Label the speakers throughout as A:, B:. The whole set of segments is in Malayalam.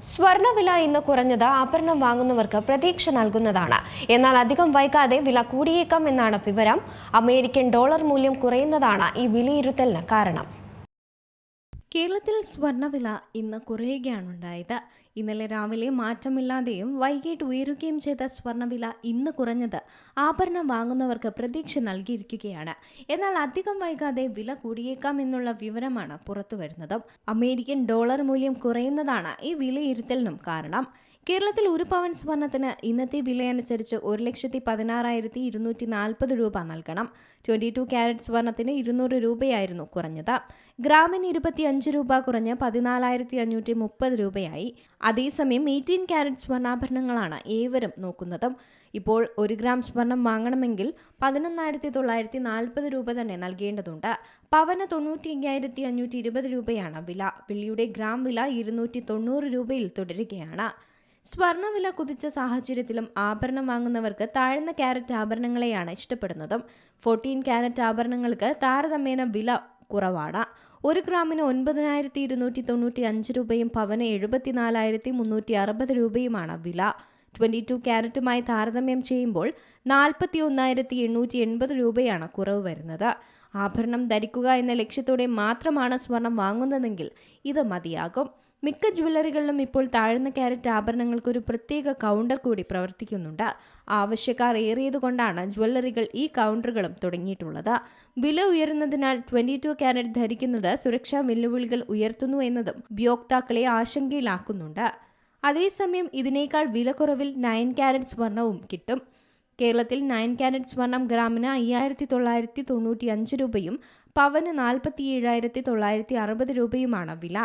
A: സ്വർണ്ണവില ഇന്ന് കുറഞ്ഞത് ആഭരണം വാങ്ങുന്നവർക്ക് പ്രതീക്ഷ നൽകുന്നതാണ്. എന്നാൽ അധികം വൈകാതെ വില കൂടിയേക്കാം എന്നാണ് വിവരം. അമേരിക്കൻ ഡോളർ മൂല്യം കുറയുന്നതാണ് ഈ വിലയിരുത്തലിന് കാരണം.
B: കേരളത്തിൽ സ്വർണ്ണവില ഇന്ന് കുറയുകയാണുണ്ടായത്. ഇന്നലെ രാവിലെ മാറ്റമില്ലാതെയും വൈകിട്ട് ഉയരുകയും ചെയ്ത സ്വർണ്ണവില ഇന്ന് കുറഞ്ഞത് ആഭരണം വാങ്ങുന്നവർക്ക് പ്രതീക്ഷ നൽകിയിരിക്കുകയാണ്. എന്നാൽ അധികം വൈകാതെ വില കൂടിയേക്കാം എന്നുള്ള വിവരമാണ് പുറത്തുവരുന്നത്. അമേരിക്കൻ ഡോളർ മൂല്യം കുറയുന്നതാണ് ഈ വിലയിരുത്തലിനും കാരണം. കേരളത്തിൽ ഒരു പവൻ സ്വർണത്തിന് ഇന്നത്തെ വിലയനുസരിച്ച് 1,16,240 രൂപ നൽകണം. 22 ക്യാരറ്റ് സ്വർണത്തിന് 200 രൂപയായിരുന്നു കുറഞ്ഞത്. ഗ്രാമിന് 25 രൂപ കുറഞ്ഞ് 14,530 രൂപയായി. അതേസമയം 18 ക്യാരറ്റ് സ്വർണ്ണാഭരണങ്ങളാണ് ഏവരും നോക്കുന്നത്. ഇപ്പോൾ 1 ഗ്രാം സ്വർണം വാങ്ങണമെങ്കിൽ 11,940 രൂപ തന്നെ നൽകേണ്ടതുണ്ട്. പവന് 95,520 രൂപയാണ് വില. വെള്ളിയുടെ ഗ്രാം വില 290 രൂപയിൽ തുടരുകയാണ്. സ്വർണ്ണവില കുതിച്ച സാഹചര്യത്തിലും ആഭരണം വാങ്ങുന്നവർക്ക് താഴ്ന്ന ക്യാരറ്റ് ആഭരണങ്ങളെയാണ് ഇഷ്ടപ്പെടുന്നത്. 14 ക്യാരറ്റ് ആഭരണങ്ങൾക്ക് താരതമ്യേന വില കുറവാണ്. 1 ഗ്രാമിന് 9,295 രൂപയും പവന് 74,360 രൂപയുമാണ് വില. 22 ക്യാരറ്റുമായി താരതമ്യം ചെയ്യുമ്പോൾ 41,880 രൂപയാണ് കുറവ് വരുന്നത്. ആഭരണം ധരിക്കുക എന്ന ലക്ഷ്യത്തോടെ മാത്രമാണ് സ്വർണം വാങ്ങുന്നതെങ്കിൽ ഇത് മതിയാകും. മിക്ക ജ്വല്ലറികളിലും ഇപ്പോൾ താഴ്ന്ന ക്യാരറ്റ് ആഭരണങ്ങൾക്കൊരു പ്രത്യേക കൗണ്ടർ കൂടി പ്രവർത്തിക്കുന്നുണ്ട്. ആവശ്യക്കാർ ഏറിയതുകൊണ്ടാണ് ജ്വല്ലറികൾ ഈ കൗണ്ടറുകളും തുടങ്ങിയിട്ടുള്ളത്. വില ഉയരുന്നതിനാൽ 22 ക്യാരറ്റ് ധരിക്കുന്നത് സുരക്ഷാ വെല്ലുവിളികൾ ഉയർത്തുന്നു എന്നതും ഉപയോക്താക്കളെ ആശങ്കയിലാക്കുന്നുണ്ട്. അതേസമയം ഇതിനേക്കാൾ വില കുറവിൽ 9 ക്യാരറ്റ് സ്വർണവും കിട്ടും. കേരളത്തിൽ 9 ക്യാരറ്റ് സ്വർണം ഗ്രാമിന് 5,995 രൂപയും പവന് 47,960 രൂപയുമാണ് വില.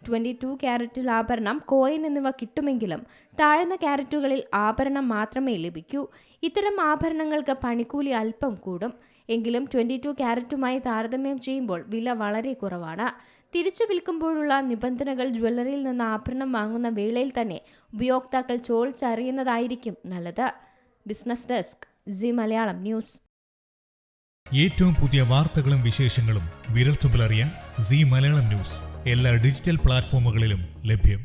B: 22 ക്യാരറ്റിൽ ആഭരണം, കോയിൻ എന്നിവ കിട്ടുമെങ്കിലും താഴ്ന്ന ക്യാരറ്റുകളിൽ ആഭരണം മാത്രമേ ലഭിക്കൂ. ഇത്തരം ആഭരണങ്ങൾക്ക് പണിക്കൂലി അല്പം കൂടും. എങ്കിലും 22 ക്യാരറ്റുമായി താരതമ്യം ചെയ്യുമ്പോൾ വില വളരെ കുറവാണ്. തിരിച്ചു വിൽക്കുമ്പോഴുള്ള നിബന്ധനകൾ ജ്വല്ലറിയിൽ നിന്ന് ആഭരണം വാങ്ങുന്ന വേളയിൽ തന്നെ ഉപയോക്താക്കൾ ചോദിച്ചറിയുന്നതായിരിക്കും നല്ലത്. Business desk, C Malayalam news.
C: ഏറ്റവും പുതിയ വാർത്തകളും വിശേഷങ്ങളും വിരൽത്തുമ്പിലറിയാൻ സി മലയാളം ന്യൂസ് എല്ലാ ഡിജിറ്റൽ പ്ലാറ്റ്ഫോമുകളിലും ലഭ്യം.